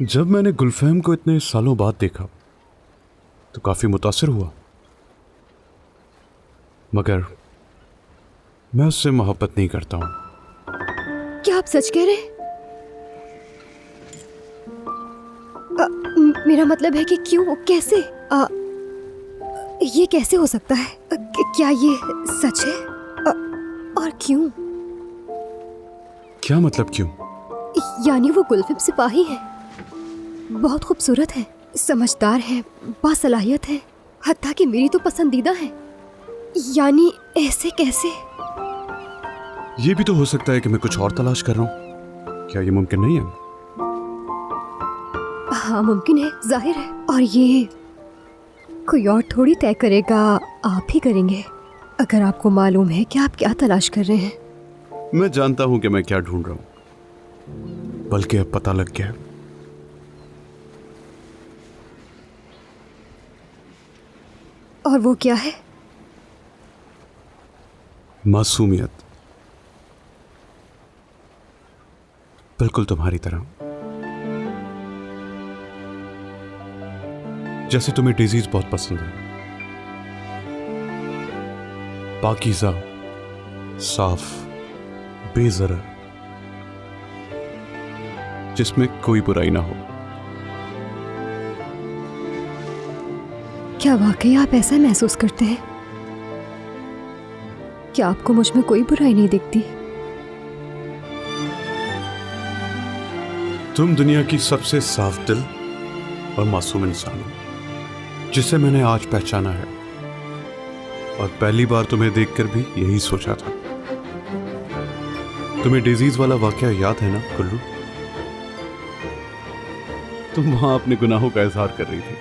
जब मैंने गुलफहम को इतने सालों बाद देखा तो काफी मुतासिर हुआ, मगर मैं उससे मोहब्बत नहीं करता हूं। क्या आप सच कह रहे हैं? मेरा मतलब है कि क्यों, कैसे? ये कैसे हो सकता है? क्या ये सच है? और क्यों? क्या मतलब क्यों? यानी वो गुलफिम सिपाही है, बहुत खूबसूरत है, समझदार है, बासलाहियत है, हत्ता कि मेरी तो पसंदीदा है। यानी ऐसे कैसे? ये भी तो हो सकता है कि मैं कुछ और तलाश कर रहा हूं। क्या ये मुमकिन नहीं है? हाँ मुमकिन है, जाहिर है। और ये कोई और थोड़ी तय करेगा, आप ही करेंगे। अगर आपको मालूम है कि आप क्या तलाश कर रहे हैं। मैं जानता हूं कि मैं क्या ढूंढ रहा हूं, बल्कि अब पता लग गया। और वो क्या है? मासूमियत, बिल्कुल तुम्हारी तरह। जैसे तुम्हें डिजीज बहुत पसंद है, पाकीज़ा, साफ, बेज़रर, जिसमें कोई बुराई ना हो। क्या वाकई आप ऐसा महसूस करते हैं? क्या आपको मुझ में कोई बुराई नहीं दिखती? तुम दुनिया की सबसे साफ दिल और मासूम इंसान हो, जिसे मैंने आज पहचाना है। और पहली बार तुम्हें देखकर भी यही सोचा था। तुम्हें डिजीज वाला वाकया याद है ना कुल्लू? तुम वहां अपने गुनाहों का इजहार कर रही थी,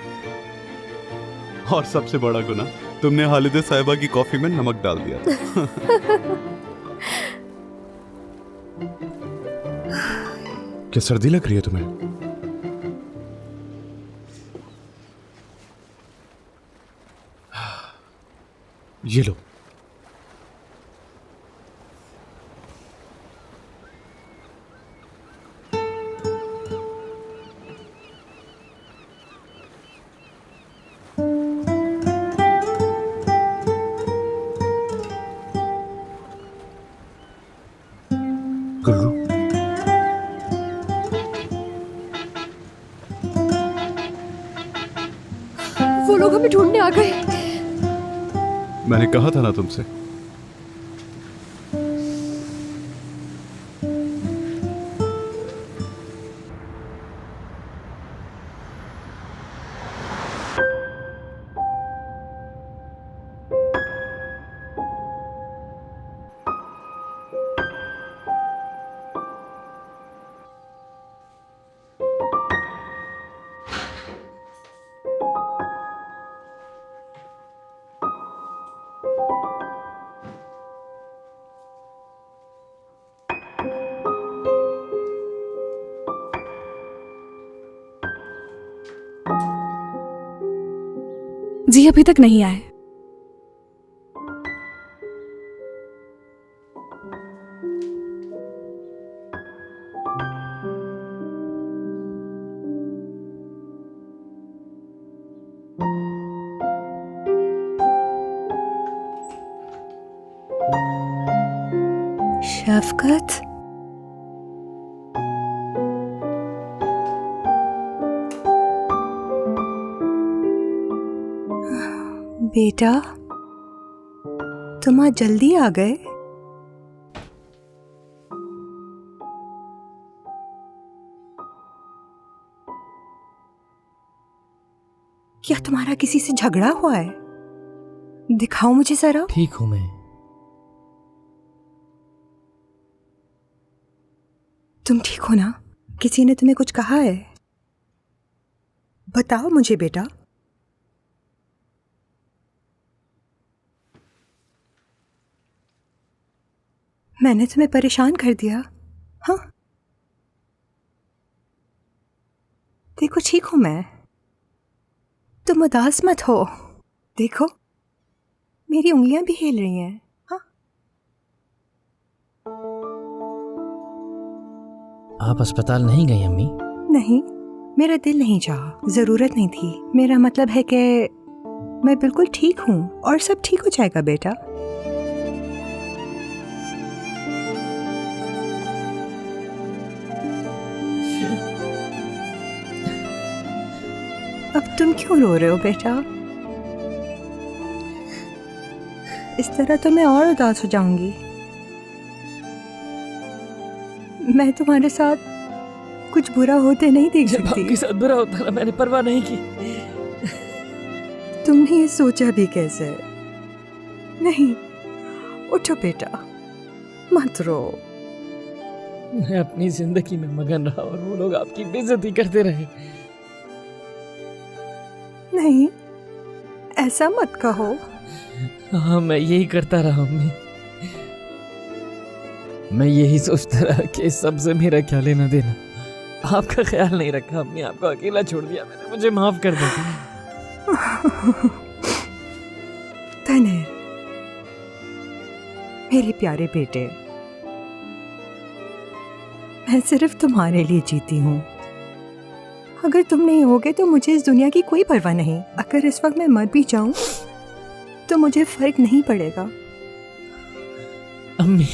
और सबसे बड़ा गुनाह, तुमने हालिदे साहिबा की कॉफी में नमक डाल दिया था। क्या सर्दी लग रही है तुम्हें? ये लो। गुल्लू, वो लोग हमें ढूंढने आ गए। मैंने कहा था ना तुमसे। जी अभी तक नहीं आए। शफकत, बेटा तुम आज जल्दी आ गए। क्या तुम्हारा किसी से झगड़ा हुआ है? दिखाओ मुझे जरा। ठीक हूं मैं। तुम ठीक हो ना? किसी ने तुम्हें कुछ कहा है? बताओ मुझे बेटा। मैंने तुम्हें परेशान कर दिया? हाँ, देखो ठीक हूं मैं, तुम उदास मत हो। देखो मेरी उंगलियां भी हिल रही हैं। हाँ, आप अस्पताल नहीं गई अम्मी? नहीं, मेरा दिल नहीं चाहा, ज़रूरत नहीं थी। मेरा मतलब है कि मैं बिल्कुल ठीक हूँ और सब ठीक हो जाएगा बेटा। अब तुम क्यों रो रहे हो बेटा? इस तरह तो मैं और उदास हो जाऊंगी। मैं तुम्हारे साथ कुछ बुरा होते नहीं देख जब सकती। आपके साथ बुरा होता ना मैंने परवाह नहीं की। तुमने ये सोचा भी कैसे? नहीं, उठो बेटा, मत रो। मैं अपनी जिंदगी में मगन रहा और वो लोग आपकी बेइज्जती करते रहे। नहीं, ऐसा मत कहो। हाँ, मैं यही करता रहा अम्मी। मैं यही सोचता रहा कि इस सब से मेरा क्या लेना देना। आपका ख्याल नहीं रखा अम्मी, आपको अकेला छोड़ दिया मैंने। मुझे माफ कर दो। तनेर, मेरे प्यारे बेटे, मैं सिर्फ तुम्हारे लिए जीती हूँ। अगर तुम नहीं होगे तो मुझे इस दुनिया की कोई परवाह नहीं। अगर इस वक्त मैं मर भी जाऊं तो मुझे फर्क नहीं पड़ेगा। अम्मी,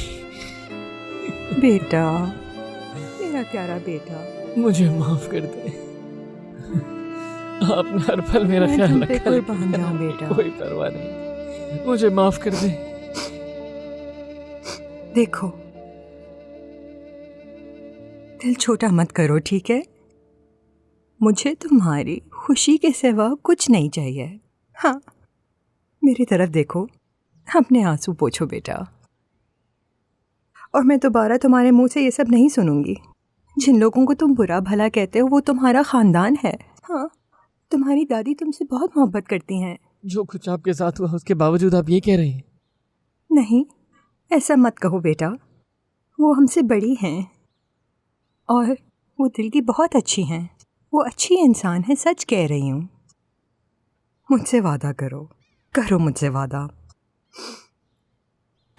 बेटा, मेरा प्यारा बेटा, मुझे माफ कर दे। आपने हर पल मेरा मैं ख्याल तुम पे रखा, कुर्बान लेकिन जाऊं अम्मी, बेटा। कोई परवाह नहीं। मुझे माफ कर दे। देखो, दिल छोटा मत करो, ठीक है? मुझे तुम्हारी खुशी के सिवा कुछ नहीं चाहिए। हाँ, मेरी तरफ देखो, अपने आंसू पोंछो बेटा। और मैं दोबारा तुम्हारे मुंह से ये सब नहीं सुनूंगी। जिन लोगों को तुम बुरा भला कहते हो वो तुम्हारा खानदान है। हाँ, तुम्हारी दादी तुमसे बहुत मोहब्बत करती हैं। जो कुछ आपके साथ हुआ उसके बावजूद आप ये कह रही हैं? नहीं, ऐसा मत कहो बेटा। वो हमसे बड़ी हैं और वो दिल की बहुत अच्छी हैं। वो अच्छी इंसान है, सच कह रही हूँ। मुझसे वादा करो, करो मुझसे वादा।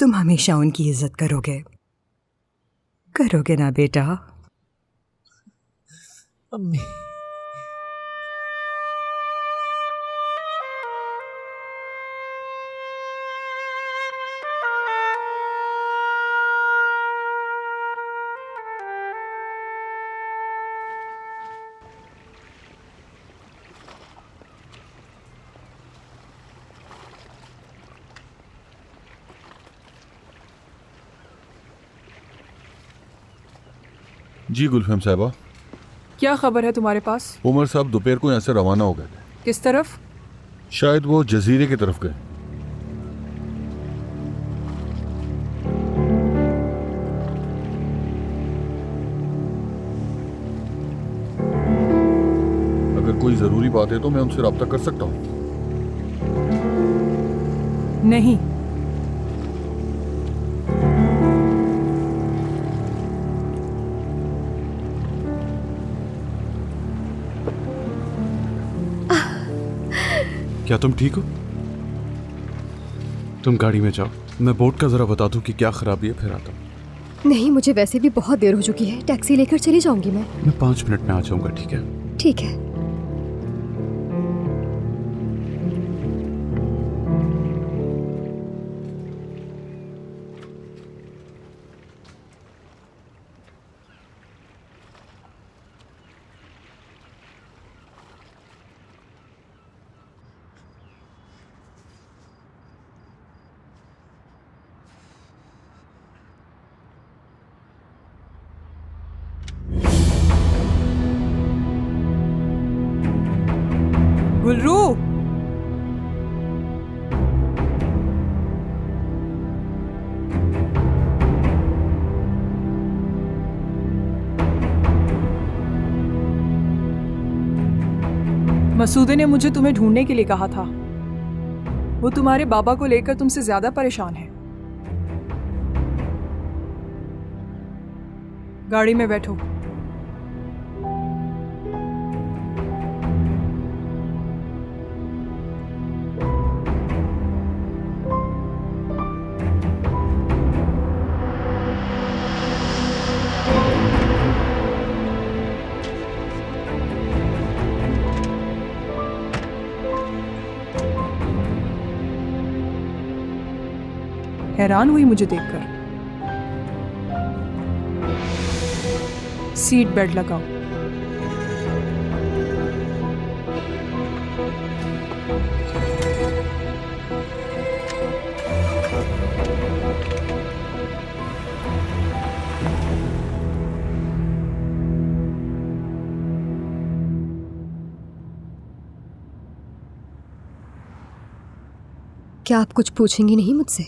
तुम हमेशा उनकी इज्जत करोगे, करोगे ना बेटा? अम्मी, जी गुलफम साहबा, क्या खबर है तुम्हारे पास? उमर साहब दोपहर को यहाँ से रवाना हो गए थे। किस तरफ? शायद वो जजीरे की तरफ गए। अगर कोई जरूरी बात है तो मैं उनसे रब्ता कर सकता हूँ। नहीं। क्या तुम ठीक हो? तुम गाड़ी में जाओ, मैं बोट का जरा बता दूं कि क्या खराबी है, फिर आता हूँ। नहीं, मुझे वैसे भी बहुत देर हो चुकी है। टैक्सी लेकर चली जाऊंगी मैं। 5 मिनट में आ जाऊंगा, ठीक है? ठीक है। गुलरू, मसूदे ने मुझे तुम्हें ढूंढने के लिए कहा था। वो तुम्हारे बाबा को लेकर तुमसे ज्यादा परेशान है। गाड़ी में बैठो। हैरान हुई मुझे देखकर। सीट बेल्ट लगाओ। क्या आप कुछ पूछेंगी नहीं मुझसे?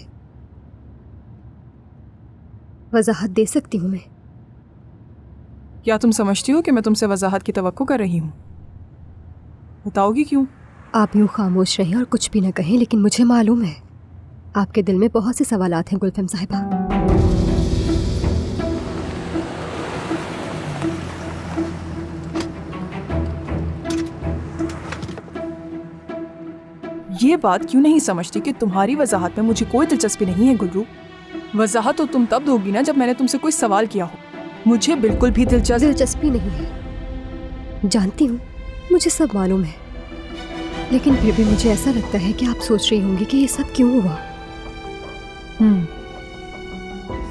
वजाहत दे सकती हूँ मैं। क्या तुम समझती हो कि मैं तुमसे वजाहत की तवक्को कर रही हूँ? बताओगी क्यों? आप यूँ खामोश रहें और कुछ भी न कहें, लेकिन मुझे मालूम है आपके दिल में बहुत से सवालात हैं गुलफम साहिबा। ये बात क्यों नहीं समझती कि तुम्हारी वजाहत में मुझे कोई दिलचस्पी नहीं है गुल्रू। वजाहत तो तुम तब दोगी ना जब मैंने तुमसे कोई सवाल किया हो। मुझे बिल्कुल भी दिलचस्पी नहीं है, जानती हूँ, मुझे सब मालूम है, लेकिन फिर भी मुझे ऐसा लगता है कि आप सोच रही होंगी कि ये सब क्यों हुआ।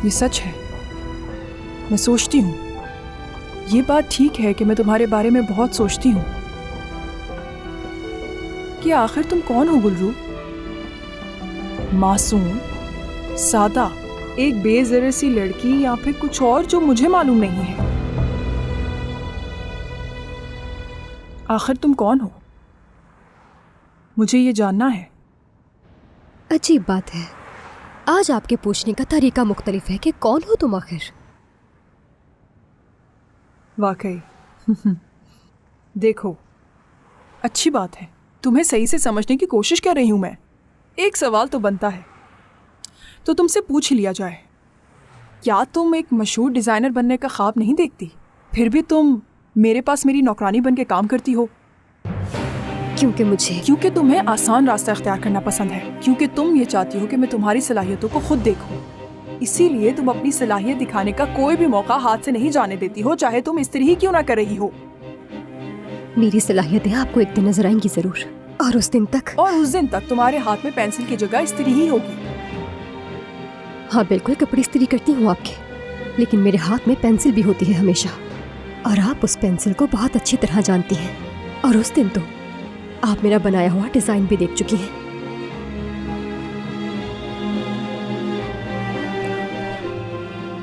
ये सच है, मैं सोचती हूँ। ये बात ठीक है कि मैं तुम्हारे बारे में बहुत सोचती हूँ कि आखिर तुम कौन हो गुल्रू? मासूम, सादा, एक बेज़र सी लड़की, या फिर कुछ और जो मुझे मालूम नहीं है? आखिर तुम कौन हो? मुझे ये जानना है। अजीब बात है, आज आपके पूछने का तरीका मुख्तलिफ है कि कौन हो तुम आखिर। वाकई देखो, अच्छी बात है, तुम्हें सही से समझने की कोशिश कर रही हूं मैं। एक सवाल तो बनता है, तो तुमसे पूछ लिया जाए, क्या तुम एक मशहूर डिज़ाइनर बनने का ख्वाब नहीं देखती? फिर भी तुम मेरे पास मेरी नौकरानी बन के काम करती हो। क्योंकि तुम्हें आसान रास्ता इख्तियार करना पसंद है, क्योंकि तुम ये चाहती हो कि मैं तुम्हारी सलाहियतों को खुद देखूं। इसीलिए तुम अपनी सलाहियत दिखाने का कोई भी मौका हाथ से नहीं जाने देती हो, चाहे तुम इस्त्री ही क्यों ना कर रही हो। मेरी सलाहियतें आपको एक दिन नजर आएंगी जरूर, और उस दिन तक तुम्हारे हाथ में पेंसिल की जगह इस्त्री ही होगी। हाँ बिल्कुल, कपड़े इस्त्री करती हूँ आपके, लेकिन मेरे हाथ में पेंसिल भी होती है हमेशा, और आप उस पेंसिल को बहुत अच्छी तरह जानती हैं। और उस दिन तो आप मेरा बनाया हुआ डिजाइन भी देख चुकी हैं।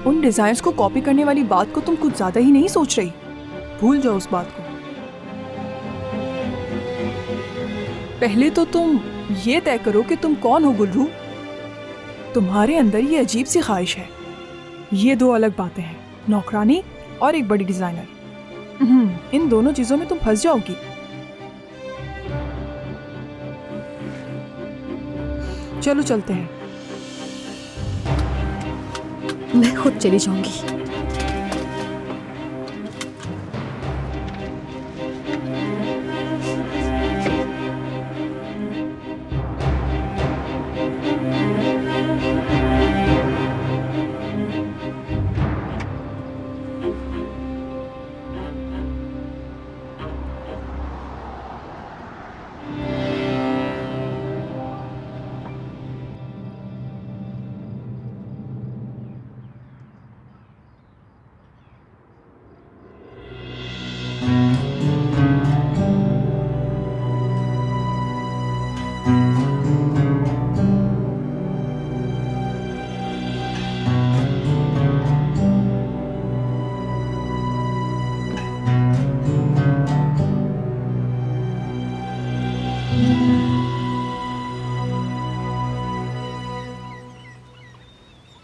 उन डिजाइन्स को कॉपी करने वाली बात को तुम कुछ ज्यादा ही नहीं सोच रही? भूल जाओ उस बात को। पहले तो तुम ये तय करो कि तुम कौन हो गुल्रू। तुम्हारे अंदर ये अजीब सी ख्वाहिश है। ये दो अलग बातें हैं, नौकरानी और एक बड़ी डिजाइनर। इन दोनों चीजों में तुम फंस जाओगी। चलो चलते हैं। मैं खुद चली जाऊंगी।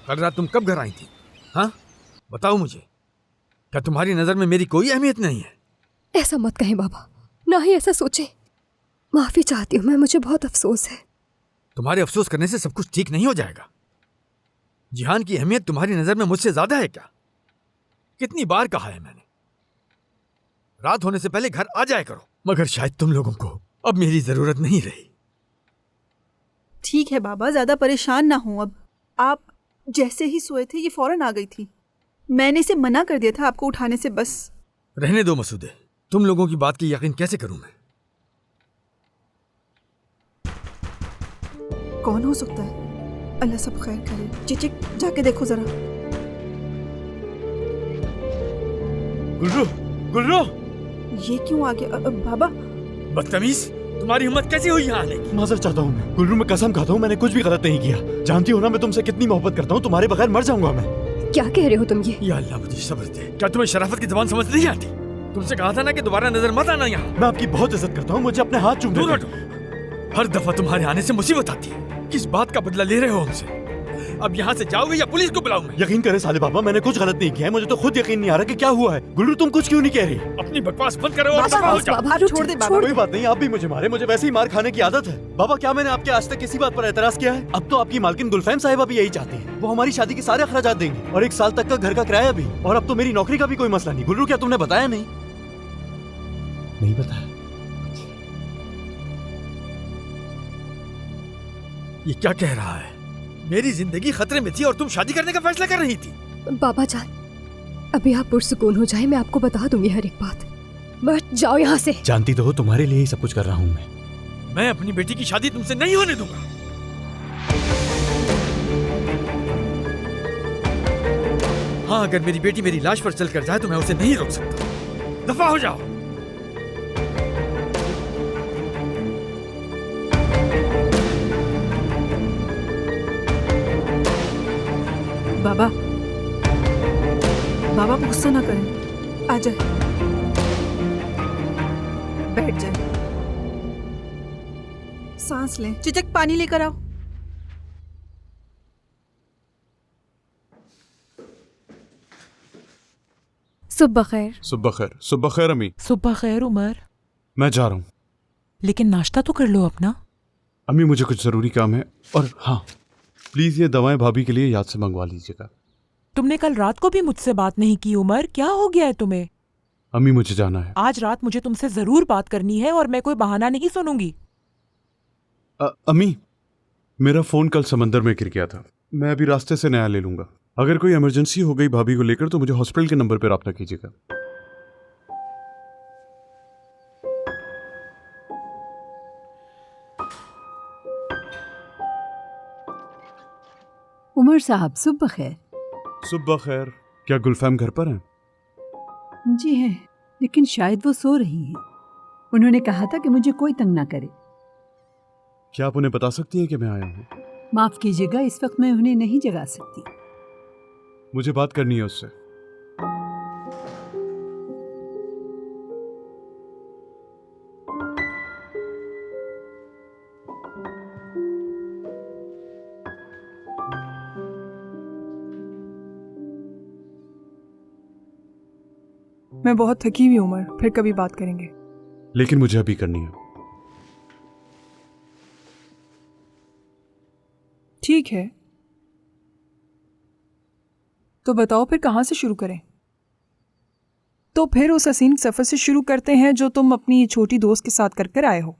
कल रात तुम कब घर आई थी? हाँ बताओ मुझे, क्या तुम्हारी नजर में मेरी कोई अहमियत नहीं है? ऐसा मत कहें बाबा, ना ही ऐसा सोचें। माफी चाहती हूँ मैं, मुझे बहुत अफसोस है। तुम्हारे अफसोस करने से सब कुछ ठीक नहीं हो जाएगा। जिहान की अहमियत तुम्हारी नजर में मुझसे ज्यादा है क्या? कितनी बार कहा है मैंने, रात होने से पहले घर आ जाया करो, मगर शायद तुम लोगों को अब मेरी जरूरत नहीं रही। ठीक है बाबा, ज्यादा परेशान ना हो। अब आप जैसे ही सोए थे ये फौरन आ गई थी। मैंने इसे मना कर दिया था आपको उठाने से। बस रहने दो मसूदे, तुम लोगों की बात की यकीन कैसे करूं मैं? कौन हो सकता है? अल्लाह सब खैर करे। चिचिक जाके देखो जरा। गुल्रू, गुल्रू, ये क्यों आ गया? बाबा बदतमीज, तुम्हारी हिम्मत कैसे हुई यहाँ आने की? माजर चाहता हूँ मैं। गुल्रू, मैं कसम खाता हूँ मैंने कुछ भी गलत नहीं किया। जानती हो ना मैं तुमसे कितनी मोहब्बत करता हूँ, तुम्हारे बगैर मर जाऊंगा मैं। क्या कह रहे हो तुम ये? या अल्लाह मुझे सब्र दे। क्या तुम्हें शराफत की जबान समझ नहीं आती? तुमसे कहा था ना कि दोबारा नजर मत आना यहाँ। मैं आपकी बहुत इज्जत करता हूँ, मुझे अपने हाथ चूमने दूर दो। हटो। हर दफा तुम्हारे आने से मुसीबत आती है। किस बात का बदला ले रहे हो हमसे? अब यहाँ से जाओगे या पुलिस को बुलाऊं मैं? यकीन करे साले बाबा, मैंने कुछ गलत नहीं किया है। मुझे तो खुद यकीन नहीं आ रहा कि क्या हुआ है। गुल्रू, तुम कुछ क्यों नहीं कह रही? अपनी बकवास बंद करो और दफा हो जाओ। बाबा छोड़ दे बाबा। कोई बात नहीं, आप भी मुझे मारे, मुझे वैसे ही मार खाने की आदत है। बाबा, क्या मैंने आपके आज तक किसी बात पर एतराज किया है? अब तो आपकी मालकिन गुलफैम साहिबा भी यही चाहती है। वो हमारी शादी के सारे अखराजात देंगे और 1 साल तक का घर का किराया भी। और अब तो मेरी नौकरी का भी कोई मसला नहीं। गुल्रू, क्या तुमने बताया नहीं? नहीं बताया। ये क्या कह रहा है? मेरी जिंदगी खतरे में थी और तुम शादी करने का फैसला कर रही थी। बाबा जान, अभी आप पुरसुकून हो जाए, मैं आपको बता दूंगी हर एक बात। मत जाओ यहाँ से। जानती तो हो तुम्हारे लिए ही सब कुछ कर रहा हूँ मैं अपनी बेटी की शादी तुमसे नहीं होने दूंगा। हाँ, अगर मेरी बेटी मेरी लाश पर चल कर जाए तो मैं उसे नहीं रोक सकता। दफा हो जाओ। बाबा, बाबा गुस्सा ना करें। आ जाए, बैठ जाए, सांस लें। चिचक पानी लेकर आओ। सुबह खैर। सुबह खैर। सुबह खैर अम्मी। सुबह खैर उमर। मैं जा रहा हूँ। लेकिन नाश्ता तो कर लो अपना। अम्मी, मुझे कुछ जरूरी काम है। और हाँ, प्लीज ये दवाएं भाभी के लिए याद से मंगवा लीजिएगा। तुमने कल रात को भी मुझसे बात नहीं की उमर, क्या हो गया है तुम्हें? अम्मी, मुझे जाना है। आज रात मुझे तुमसे जरूर बात करनी है और मैं कोई बहाना नहीं सुनूंगी। अम्मी, मेरा फोन कल समंदर में गिर गया था। मैं अभी रास्ते से नया ले लूंगा। अगर कोई इमरजेंसी हो गई भाभी को लेकर तो मुझे हॉस्पिटल के नंबर पर रब्ता कीजिएगा। उमर साहब, सुबह खैर। सुबह खैर। क्या गुलफैम घर पर हैं? जी हैं, लेकिन शायद वो सो रही हैं। उन्होंने कहा था कि मुझे कोई तंग ना करे। क्या आप उन्हें बता सकती हैं कि मैं आया हूँ? माफ कीजिएगा, इस वक्त मैं उन्हें नहीं जगा सकती। मुझे बात करनी है उससे। मैं बहुत थकी हुई उमर, फिर कभी बात करेंगे। लेकिन मुझे अभी करनी है। ठीक है, तो बताओ फिर कहां से शुरू करें? तो फिर उस हसीन सफर से शुरू करते हैं जो तुम अपनी छोटी दोस्त के साथ कर आए हो।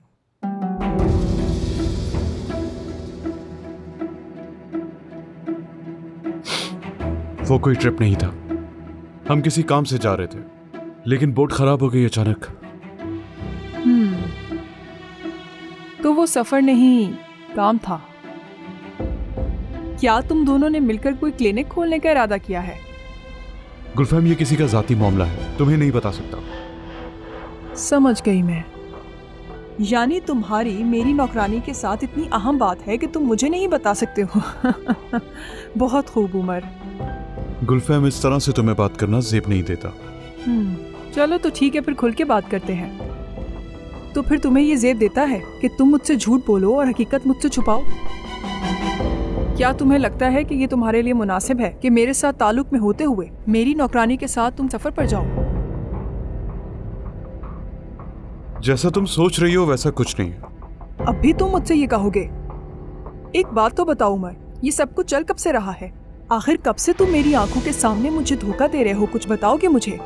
वो कोई ट्रिप नहीं था। हम किसी काम से जा रहे थे, लेकिन बोट खराब हो गई अचानक। तो वो सफर नहीं, काम था। क्या तुम दोनों ने मिलकर कोई क्लिनिक खोलने का इरादा किया है? गुलफैम, ये किसी का जाती मामला है, तुम्हें नहीं बता सकता। समझ गई मैं। यानी तुम्हारी मेरी नौकरानी के साथ इतनी अहम बात है कि तुम मुझे नहीं बता सकते हो। बहुत खूब उमर। गुलफैम, इस तरह से तुम्हें बात करना जेब नहीं देता। चलो तो ठीक है, फिर खुल के बात करते हैं। तो फिर तुम्हें ये जेब देता है कि तुम मुझसे झूठ बोलो और हकीकत मुझसे छुपाओ? क्या तुम्हें लगता है कि ये तुम्हारे लिए मुनासिब है कि मेरे साथ ताल्लुक में होते हुए मेरी नौकरानी के साथ तुम सफर पर जाओ? जैसा तुम सोच रही हो वैसा कुछ नहीं है। अब भी तुम मुझसे ये कहोगे? एक बात तो बताओ उमर, ये सब कुछ चल कब से रहा है? आखिर कब से तुम मेरी आंखों के सामने मुझे धोखा दे रहे हो? कुछ बताओगे मुझे?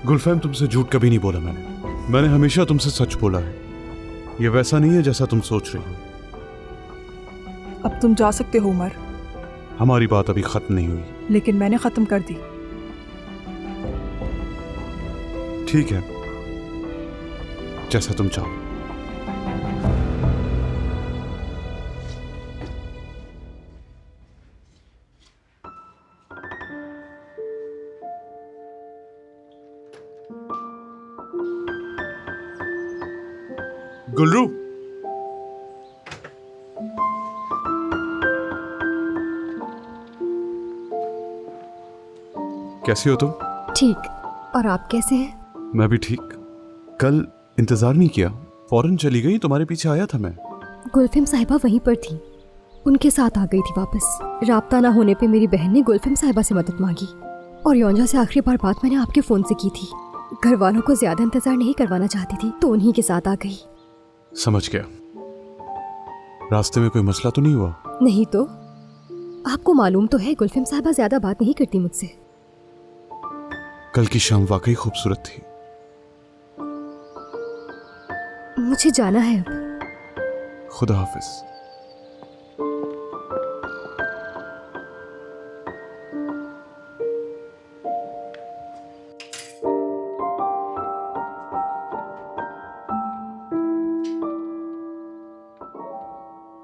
गुलफैम, तुमसे झूठ कभी नहीं बोला मैंने हमेशा तुमसे सच बोला है। ये वैसा नहीं है जैसा तुम सोच रही हो। अब तुम जा सकते हो उमर। हमारी बात अभी खत्म नहीं हुई। लेकिन मैंने खत्म कर दी। ठीक है, जैसा तुम चाहो। गुलरू, कैसी हो तुम? ठीक। और आप कैसे हैं? मैं भी ठीक। कल इंतजार नहीं किया, फौरन चली गई। तुम्हारे पीछे आया था मैं। गुलफिम साहिबा वहीं पर थी, उनके साथ आ गई थी वापस। राब्ता ना होने पे मेरी बहन ने गुलफिम साहिबा से मदद मांगी और योंजा से आखिरी बार बात मैंने आपके फोन से की थी। घर वालों को ज्यादा इंतजार नहीं करवाना चाहती थी तो उन्हीं के साथ आ गई। समझ गया। रास्ते में कोई मसला तो नहीं हुआ? नहीं तो। आपको मालूम तो है गुलफिम साहिबा ज्यादा बात नहीं करती मुझसे। कल की शाम वाकई खूबसूरत थी। मुझे जाना है अब। खुदा हाफिज।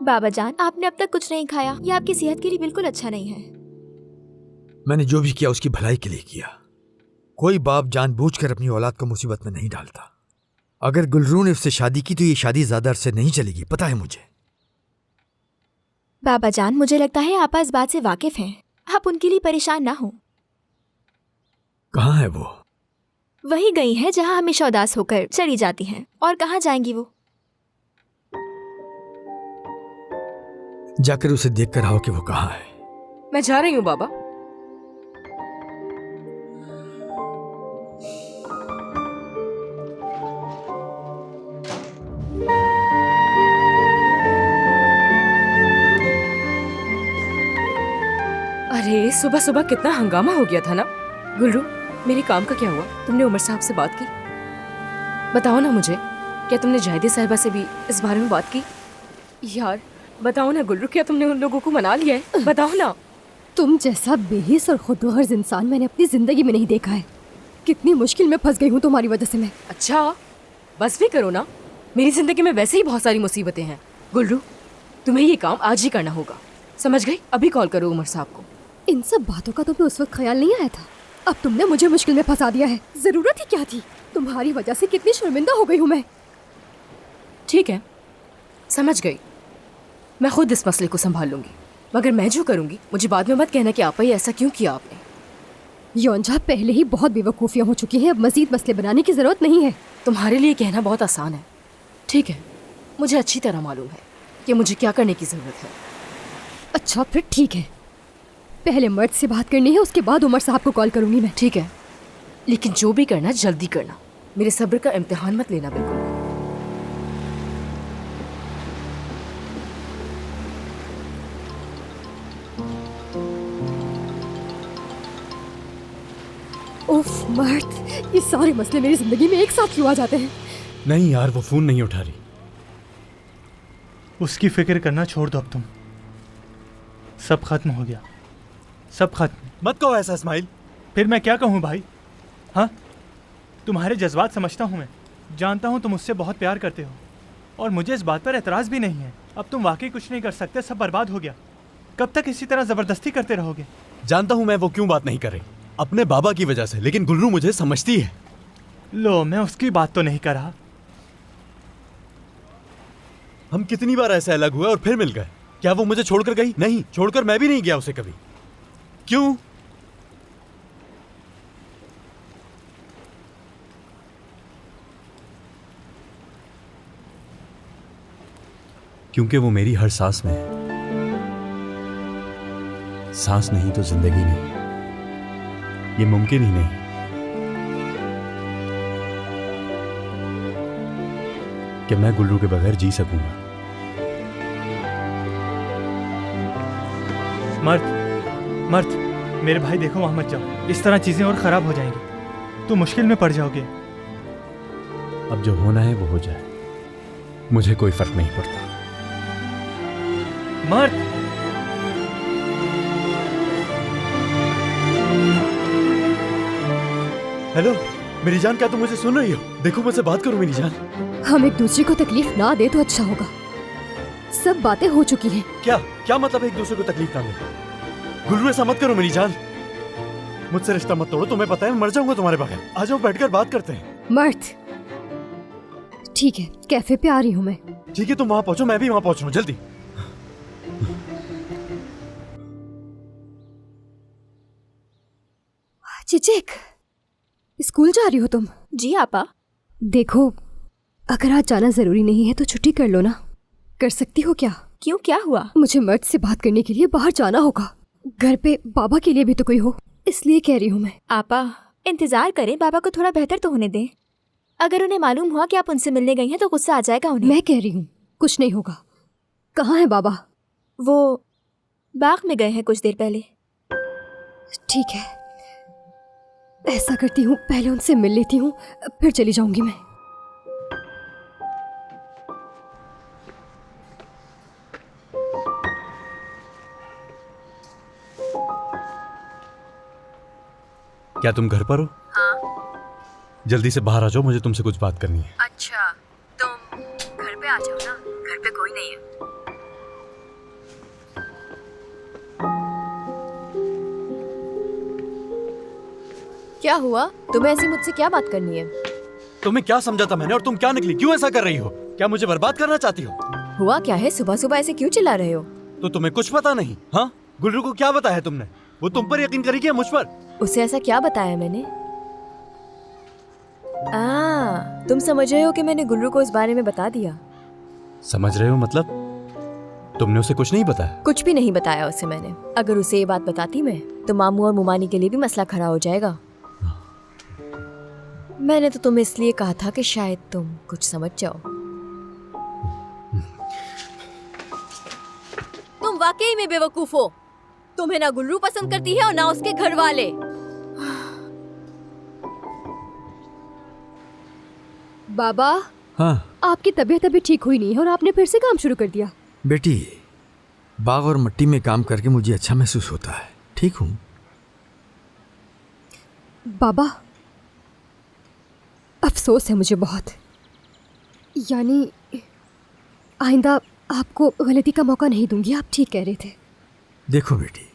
बाबा जान, आपने अब तक कुछ नहीं खाया। ये आपकी सेहत के लिए बिल्कुल अच्छा नहीं है। मैंने जो भी किया उसकी भलाई के लिए किया। कोई बाप जानबूझकर अपनी औलाद को मुसीबत में नहीं डालता। अगर गुलरू ने उससे शादी की तो ये शादी ज्यादा अरसे नहीं चलेगी, पता है मुझे। बाबा जान, मुझे लगता है आप इस बात से वाकिफ हैं। आप उनके लिए परेशान ना हो। कहाँ है वो? वही गई हैं जहाँ हमेशा उदास होकर चली जाती हैं। और कहाँ जाएंगी वो? जाकर उसे देख कर आओ कि वो कहाँ है। मैं जा रही हूँ बाबा। अरे सुबह सुबह कितना हंगामा हो गया था ना। गुलरू, मेरे काम का क्या हुआ? तुमने उमर साहब से बात की? बताओ ना मुझे, क्या तुमने जाहिदी साहिबा से भी इस बारे में बात की? यार बताओ ना गुलरू, क्या तुमने उन लोगों को मना लिया है? बताओ ना। तुम जैसा बेहिस और खुदगर्ज इंसान मैंने अपनी जिंदगी में नहीं देखा है। कितनी मुश्किल में फंस गई हूँ तुम्हारी वजह से मैं। अच्छा बस भी करो ना, मेरी जिंदगी में वैसे ही बहुत सारी मुसीबतें हैं। गुलरू, तुम्हें ये काम आज ही करना होगा, समझ गई? अभी कॉल करो उमर साहब को। इन सब बातों का तुम्हें उस वक्त ख्याल नहीं आया था? अब तुमने मुझे मुश्किल में फंसा दिया है। जरूरत ही क्या थी? तुम्हारी वजह से कितनी शर्मिंदा हो गई हूँ मैं। ठीक है, समझ गई। मैं खुद इस मसले को संभाल लूंगी, मगर मैं जो करूंगी मुझे बाद में मत कहना कि आपा ये ऐसा क्यों किया आपने। योंजा पहले ही बहुत बेवकूफियां हो चुकी हैं, अब मजीद मसले बनाने की जरूरत नहीं है। तुम्हारे लिए कहना बहुत आसान है। ठीक है, मुझे अच्छी तरह मालूम है कि मुझे क्या करने की जरूरत है। अच्छा फिर ठीक है, पहले मर्द से बात करनी है, उसके बाद उमर साहब को कॉल करूंगी मैं। ठीक है, लेकिन जो भी करना जल्दी करना। मेरे सब्र का इम्तिहान मत लेना बिल्कुल। उफ मर्द, ये सारे मसले मेरी जिंदगी में एक साथ क्यों आ जाते हैं? नहीं यार, वो फोन नहीं उठा रही। उसकी फिक्र करना छोड़ दो अब तुम। सब खत्म हो गया, सब खत्म। मत कहो ऐसा इस्माइल। फिर मैं क्या कहूँ भाई? हाँ, तुम्हारे जज्बात समझता हूँ मैं, जानता हूँ तुम मुझसे बहुत प्यार करते हो और मुझे इस बात पर एतराज़ भी नहीं है। अब तुम वाकई कुछ नहीं कर सकते, सब बर्बाद हो गया। कब तक इसी तरह ज़बरदस्ती करते रहोगे? जानता हूँ मैं वो क्यों बात नहीं कर रही, अपने बाबा की वजह से, लेकिन गुलरू मुझे समझती है। लो, मैं उसकी बात तो नहीं कर रहा। हम कितनी बार ऐसे अलग हुए और फिर मिल गए। क्या वो मुझे छोड़कर गई? नहीं, छोड़कर मैं भी नहीं गया उसे कभी। क्यों? क्योंकि वो मेरी हर सांस में है। सांस नहीं तो जिंदगी नहीं, ये मुमकिन ही नहीं। कि मैं गुल्लू के बगैर जी सकूंगा। मर्द, मेरे भाई देखो वहां मत जाओ, इस तरह चीजें और खराब हो जाएंगी, तो मुश्किल में पड़ जाओगे। अब जो होना है वो हो जाए, मुझे कोई फर्क नहीं पड़ता। मर्द, हेलो मेरी जान, क्या तुम मुझे सुन रही हो? देखो मुझसे बात करो मेरी जान। हम एक दूसरे को तकलीफ ना दे तो अच्छा होगा। सब बातें हो चुकी हैं। क्या मतलब एक दूसरे को तकलीफ ना दे? गुल्लू ऐसा मत करो मेरी जान, मुझसे रिश्ता मत तोड़ो। तुम्हें पता है मैं मर जाऊंगा तुम्हारे बगैर। आ जाओ बैठकर बात करते हैं। मर्द ठीक है, कैफे पे आ रही हूँ मैं। ठीक है, तुम वहां पहुंचो, मैं भी वहां पहुंच रहा हूँ, जल्दी। चिचिक, स्कूल जा रही हो तुम? जी आपा। देखो, अगर आज जाना जरूरी नहीं है तो छुट्टी कर लो ना। कर सकती हो क्या? क्यों, क्या हुआ? मुझे मर्द से बात करने के लिए बाहर जाना होगा। घर पे बाबा के लिए भी तो कोई हो, इसलिए कह रही हूँ मैं। आपा, इंतजार करें, बाबा को थोड़ा बेहतर तो होने दें। अगर उन्हें मालूम हुआ कि आप उनसे मिलने गई हैं तो गुस्सा आ जाएगा उन्हें। मैं कह रही हूँ कुछ नहीं होगा। कहाँ है बाबा? वो बाग में गए हैं कुछ देर पहले। ठीक है, ऐसा करती हूँ, पहले उनसे मिल लेती हूँ, फिर चली जाऊंगी मैं। क्या तुम घर पर हो? हाँ। जल्दी से बाहर आ जाओ, मुझे तुमसे कुछ बात करनी है। अच्छा, तुम घर पे आ जाओ ना, घर पे कोई नहीं है। क्या हुआ? तुम्हें ऐसी मुझसे क्या बात करनी है? तुम्हें क्या समझा था मैंने और तुम क्या निकली? क्यों ऐसा कर रही हो? क्या मुझे बर्बाद करना चाहती हो? हुआ क्या है? सुबह सुबह ऐसे क्यों चिल्ला रहे हो? तो तुम्हें कुछ पता नहीं? हाँ, गुल्लू को क्या बताया तुमने? वो तुम पर यकीन करेगी या मुझ पर? उसे ऐसा क्या बताया मैंने? तुम समझ रहे हो कि मैंने गुल्लू को इस बारे में बता दिया? समझ रहे हो मतलब? तुमने उसे कुछ नहीं बताया? कुछ भी नहीं बताया उसे मैंने। अगर उसे ये बात बताती मैं तो मामू और मुमानी के लिए भी मसला खड़ा हो जाएगा। मैंने तो तुम्हें इसलिए कहा था कि शायद तुम कुछ समझ जाओ। तुम वाकई में बेवकूफ हो। तुम्हें ना गुल्लू पसंद करती है और ना उसके घर वाले। बाबा, हाँ आपकी तबीयत अभी ठीक हुई नहीं है और आपने फिर से काम शुरू कर दिया। बेटी, बाग और मिट्टी में काम करके मुझे अच्छा महसूस होता है। ठीक हूँ बाबा, अफसोस है मुझे बहुत। यानी आइंदा आपको गलती का मौका नहीं दूंगी। आप ठीक कह रहे थे। देखो बेटी,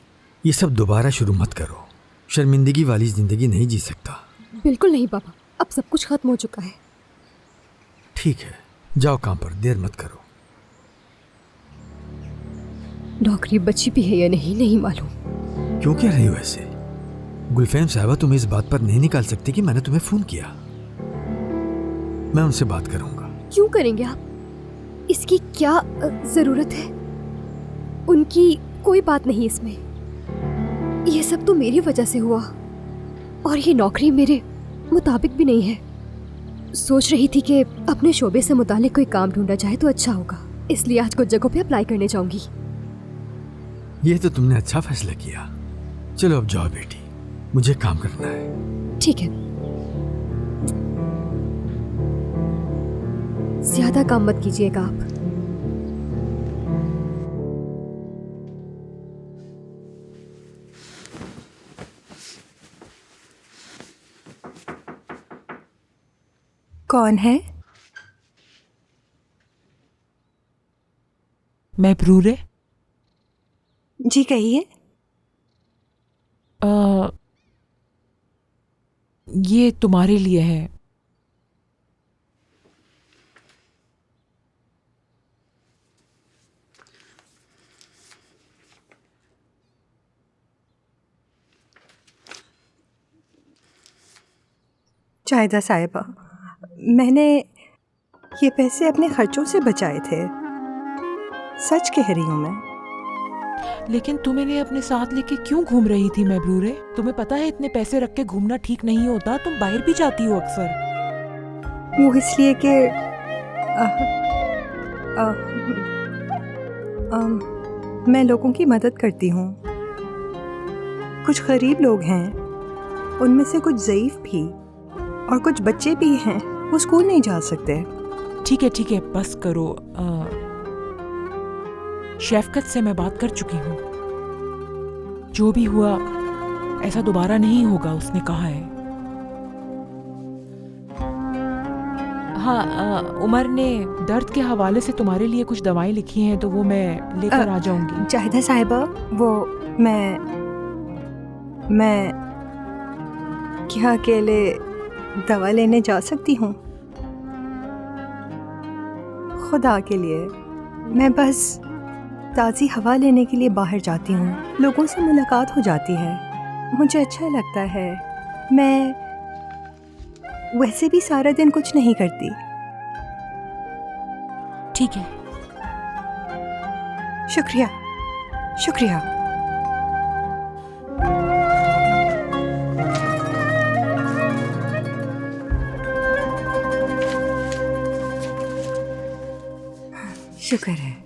ये सब दोबारा शुरू मत करो। शर्मिंदगी वाली जिंदगी नहीं जी सकता। बिल्कुल नहीं बाबा, अब सब कुछ खत्म हो चुका है। ठीक है, जाओ काम पर, देर मत करो। नौकरी बची भी है या नहीं मालूम। क्यों कह रही हो ऐसे? गुलफैम साहबा तुम्हें इस बात पर नहीं निकाल सकती कि मैंने तुम्हें फोन किया। मैं उनसे बात करूंगा। क्यों करेंगे आप? इसकी क्या जरूरत है? उनकी कोई बात नहीं इसमें। ये सब तो मेरी वजह से हुआ और ये नौकरी मेरे मुताबिक भी नहीं है। सोच रही थी कि अपने शोबे से मुतालिक कोई काम ढूंढा जाए तो अच्छा होगा, इसलिए आज कुछ जगहों पे अप्लाई करने जाऊंगी। ये तो तुमने अच्छा फैसला किया। चलो अब जाओ बेटी, मुझे काम करना है। ठीक है, ज्यादा काम मत कीजिएगा आप। कौन है? मैं प्रूरे। जी कहिए। ये तुम्हारे लिए है। जाहिदा साहिबा, मैंने ये पैसे अपने खर्चों से बचाए थे। सच कह रही हूँ मैं। लेकिन तुम इन्हें अपने साथ लेके क्यों घूम रही थी महबूरे? तुम्हें पता है इतने पैसे रख के घूमना ठीक नहीं होता। तुम बाहर भी जाती हो अक्सर। वो इसलिए कि मैं लोगों की मदद करती हूँ। कुछ गरीब लोग हैं, उनमें से कुछ ज़ईफ भी और कुछ बच्चे भी हैं, वो स्कूल नहीं जा सकते। ठीक है, बस करो। शफकत से मैं बात कर चुकी हूँ। जो भी हुआ ऐसा दोबारा नहीं होगा, उसने कहा है। हाँ, उमर ने दर्द के हवाले से तुम्हारे लिए कुछ दवाएं लिखी हैं, तो वो मैं लेकर आ जाऊंगी। जाहिदा साहिबा, वो मैं क्या अकेले दवा लेने जा सकती हूँ? खुदा के लिए मैं बस ताज़ी हवा लेने के लिए बाहर जाती हूँ, लोगों से मुलाकात हो जाती है, मुझे अच्छा लगता है। मैं वैसे भी सारा दिन कुछ नहीं करती। ठीक है। शुक्रिया, शुक्रिया। शुक्र है।